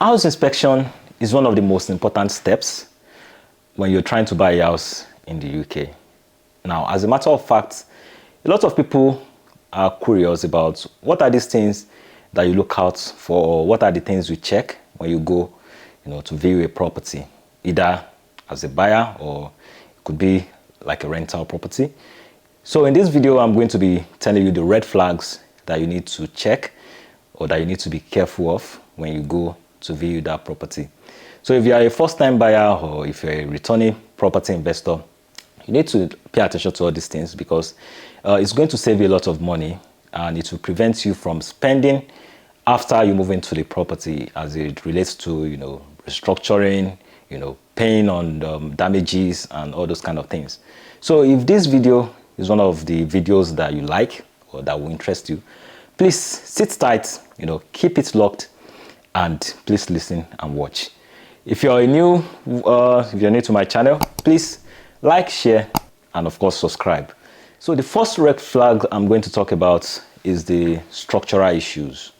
House inspection is one of the most important steps when you're trying to buy a house in the UK. Now, as a matter of fact, a lot of people are curious about what are these things that you look out for, or what are the things you check when you go, to view a property, either as a buyer or it could be like a rental property. So in this video, I'm going to be telling you the red flags that you need to check or that you need to be careful of when you go to view that property. So if you are a first-time buyer or if you're a returning property investor, you need to pay attention to all these things because it's going to save you a lot of money and it will prevent you from spending after you move into the property as it relates to, restructuring, paying on damages and all those kind of things. So if this video is one of the videos that you like or that will interest you, please sit tight, keep it locked, and please listen and watch. If you're new to my channel, please like, share, and of course subscribe. So the first red flag I'm going to talk about is the structural issues.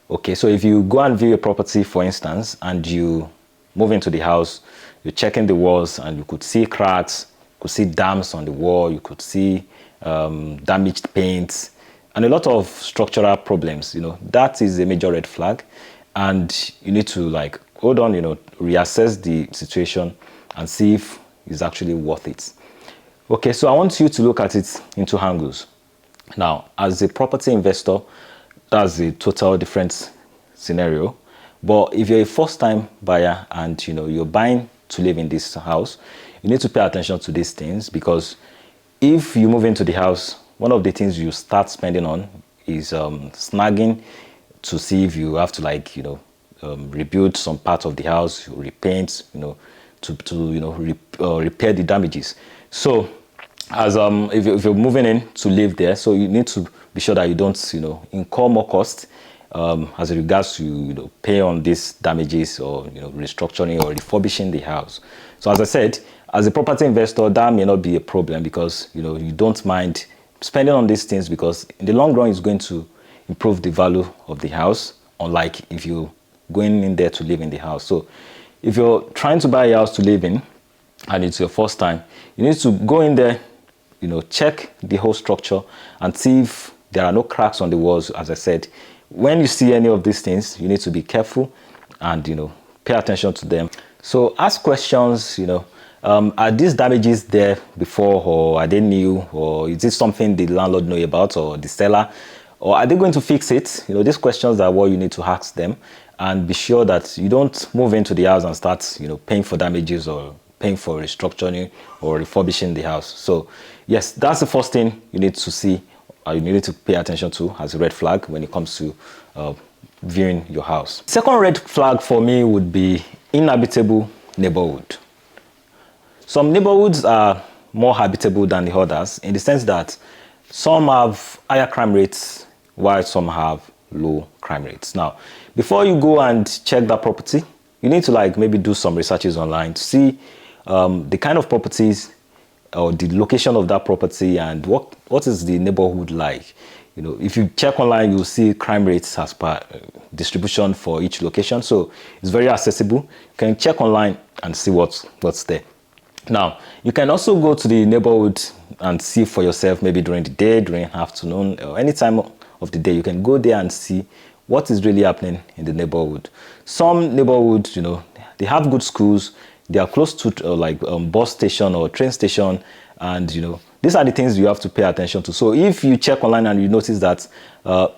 Okay, so if you go and view a property, for instance, and you move into the house, you're checking the walls and you could see cracks, you could see dams on the wall, you could see damaged paint, and a lot of structural problems, that is a major red flag. And you need to hold on, reassess the situation and see if it's actually worth it. Okay, so I want you to look at it in two angles. Now, as a property investor, that's a total different scenario. But if you're a first-time buyer and you're buying to live in this house, you need to pay attention to these things because if you move into the house, one of the things you start spending on is snagging to see if you have to rebuild some part of the house, repaint, repair the damages. So as if you're moving in to live there, so you need to be sure that you don't incur more cost as regards to pay on these damages or restructuring or refurbishing the house. So as I said, as a property investor, that may not be a problem because you don't mind spending on these things because in the long run it's going to improve the value of the house, unlike if you're going in there to live in the house. So if you're trying to buy a house to live in and it's your first time, you need to go in there, check the whole structure and see if there are no cracks on the walls. As I said, when you see any of these things, you need to be careful and pay attention to them. So ask questions, are these damages there before, or are they new, or is this something the landlord know about, or the seller, or are they going to fix it? These questions are what you need to ask them, and be sure that you don't move into the house and start, paying for damages or paying for restructuring or refurbishing the house. So yes, that's the first thing you need to see, or you need to pay attention to as a red flag when it comes to viewing your house. Second red flag for me would be inhabitable neighborhood. Some neighborhoods are more habitable than the others in the sense that some have higher crime rates while some have low crime rates. Now, before you go and check that property, you need to maybe do some researches online to see the kind of properties or the location of that property and what is the neighborhood like. If you check online, you'll see crime rates as per distribution for each location. So it's very accessible. You can check online and see what's there. Now, you can also go to the neighborhood and see for yourself, maybe during the day, during afternoon, or any time of the day. You can go there and see what is really happening in the neighborhood. Some neighborhoods, they have good schools. They are close to bus station or train station, and these are the things you have to pay attention to. So if you check online and you notice that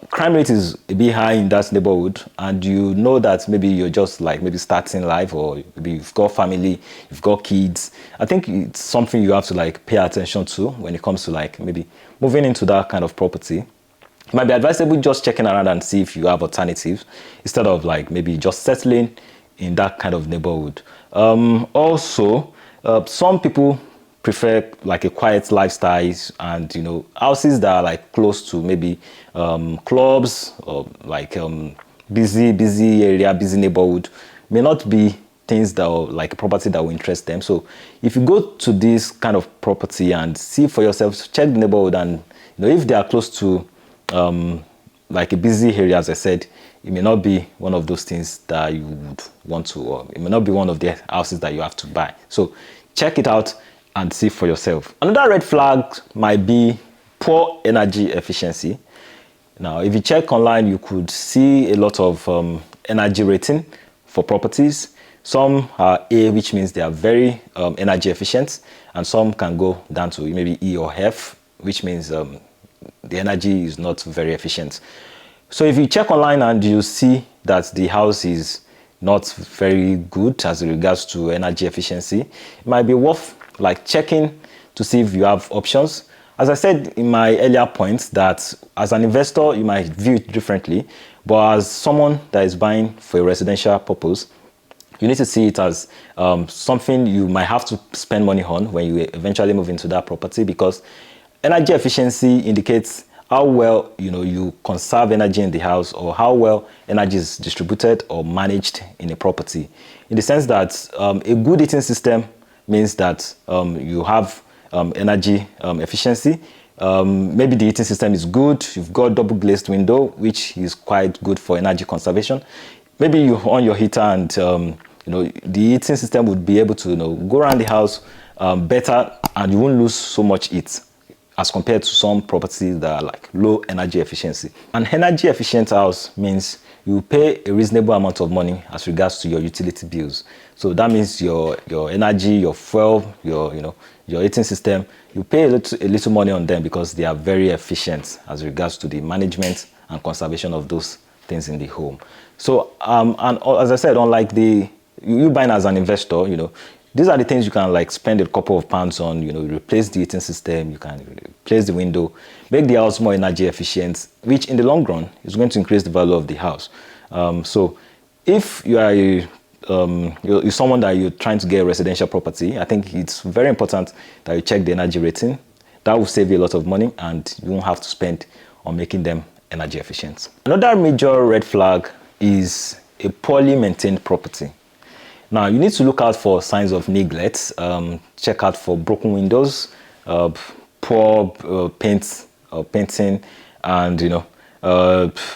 crime rate is a bit high in that neighborhood, and you know that maybe you're just maybe starting life, or maybe you've got family, you've got kids, I think it's something you have to pay attention to when it comes to maybe moving into that kind of property. It might be advisable just checking around and see if you have alternatives instead of maybe just settling in that kind of neighborhood. Also, some people prefer a quiet lifestyle, and houses that are close to maybe clubs or busy area, busy neighborhood may not be things that are a property that will interest them. So if you go to this kind of property and see for yourself, check the neighborhood, and if they are close to like a busy area, as I said, it may not be one of those things that you would want to, or it may not be one of the houses that you have to buy. So check it out and see for yourself. Another red flag might be poor energy efficiency. Now, if you check online, you could see a lot of energy rating for properties. Some are A, which means they are very energy efficient, and some can go down to maybe E or F, which means the energy is not very efficient. So if you check online and you see that the house is not very good as regards to energy efficiency, it might be worth like checking to see if you have options. As I said in my earlier points, that as an investor, you might view it differently, but as someone that is buying for a residential purpose, you need to see it as something you might have to spend money on when you eventually move into that property, because energy efficiency indicates how well you conserve energy in the house, or how well energy is distributed or managed in a property. In the sense that a good heating system means that you have energy efficiency. Maybe the heating system is good. You've got double glazed window, which is quite good for energy conservation. Maybe you on your heater and the heating system would be able to go around the house better, and you won't lose so much heat as compared to some properties that are like low energy efficiency. An energy efficient house means you pay a reasonable amount of money as regards to your utility bills. So that means your energy, your fuel, your heating system, you pay a little money on them because they are very efficient as regards to the management and conservation of those things in the home. So and as I said, unlike you buying as an investor, these are the things you can like spend a couple of pounds on. Replace the heating system, you can replace the window, make the house more energy efficient, which in the long run is going to increase the value of the house. So if you are you're someone that you're trying to get a residential property, I think it's very important that you check the energy rating. That will save you a lot of money, and you won't have to spend on making them energy efficient. Another major red flag is a poorly maintained property. Now, you need to look out for signs of neglect. Check out for broken windows, poor painting, and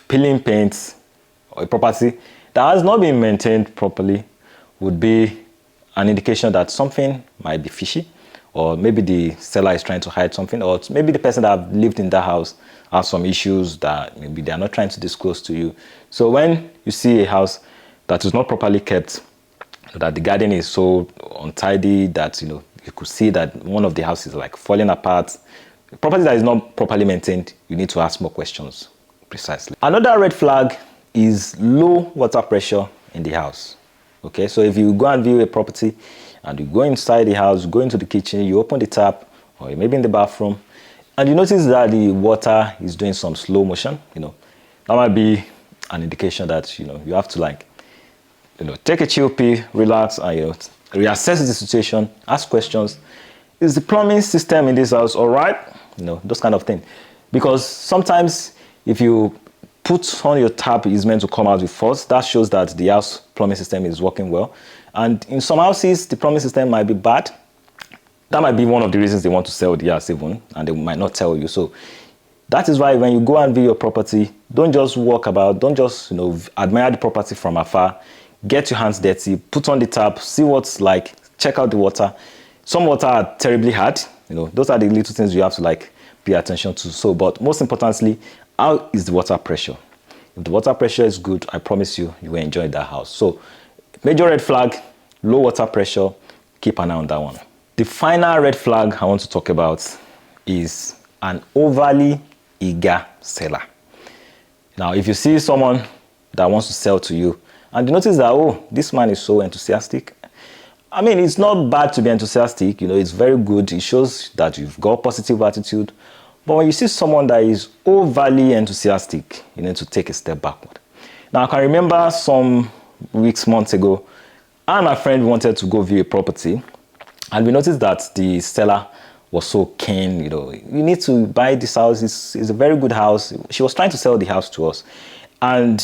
peeling paint. A property that has not been maintained properly would be an indication that something might be fishy, or maybe the seller is trying to hide something, or maybe the person that lived in that house has some issues that maybe they are not trying to disclose to you. So when you see a house that is not properly kept, that the garden is so untidy that you could see that one of the houses is like falling apart, property that is not properly maintained, you need to ask more questions precisely. Another red flag is low water pressure in the house. Okay, so if you go and view a property and you go inside the house, go into the kitchen, you open the tap, or maybe in the bathroom, and you notice that the water is doing some slow motion, that might be an indication that you have to like take a chill pill, relax, and reassess the situation, ask questions. Is the plumbing system in this house all right? Those kind of things. Because sometimes if you put on your tap is meant to come out with force, that shows that the house plumbing system is working well. And in some houses, the plumbing system might be bad. That might be one of the reasons they want to sell the house even, and they might not tell you. So that is why when you go and view your property, don't just walk about, don't just admire the property from afar. Get your hands dirty, put on the tap, see what's like, check out the water. Some water are terribly hard. Those are the little things you have to like pay attention to. So, but most importantly, how is the water pressure? If the water pressure is good, I promise you will enjoy that house. So, major red flag, low water pressure, keep an eye on that one. The final red flag I want to talk about is an overly eager seller. Now, if you see someone that wants to sell to you, and you notice that, oh, this man is so enthusiastic. I mean, it's not bad to be enthusiastic. It's very good. It shows that you've got positive attitude. But when you see someone that is overly enthusiastic, you need to take a step backward. Now, I can remember some months ago, I and my friend wanted to go view a property. And we noticed that the seller was so keen, you need to buy this house. It's a very good house. She was trying to sell the house to us. And,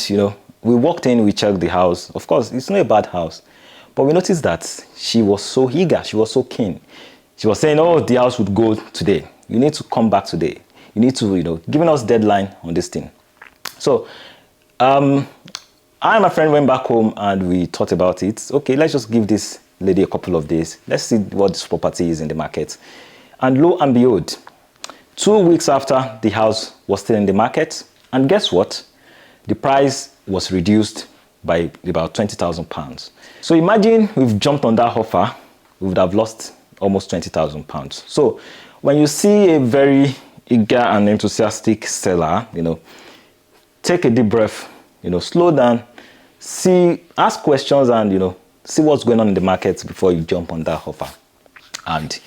we walked in, we checked the house. Of course, it's not a bad house. But we noticed that she was so eager, she was so keen. She was saying, oh, the house would go today. You need to come back today. You need to, giving us deadline on this thing. So, I and my friend went back home and we thought about it. Okay, let's just give this lady a couple of days. Let's see what this property is in the market. And lo and behold, 2 weeks after, the house was still in the market. And guess what? The price was reduced by about £20,000. So imagine we've jumped on that offer, we would have lost almost £20,000. So when you see a very eager and enthusiastic seller, take a deep breath, slow down, ask questions and, see what's going on in the market before you jump on that offer. And,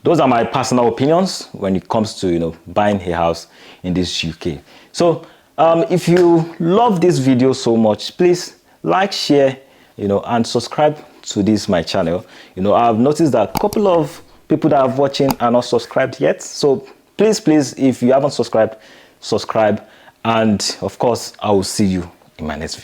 those are my personal opinions when it comes to, buying a house in this UK. So if you love this video so much, please like, share, and subscribe to my channel. I've noticed that a couple of people that are watching are not subscribed yet. So please, if you haven't subscribed, subscribe. And of course, I will see you in my next video.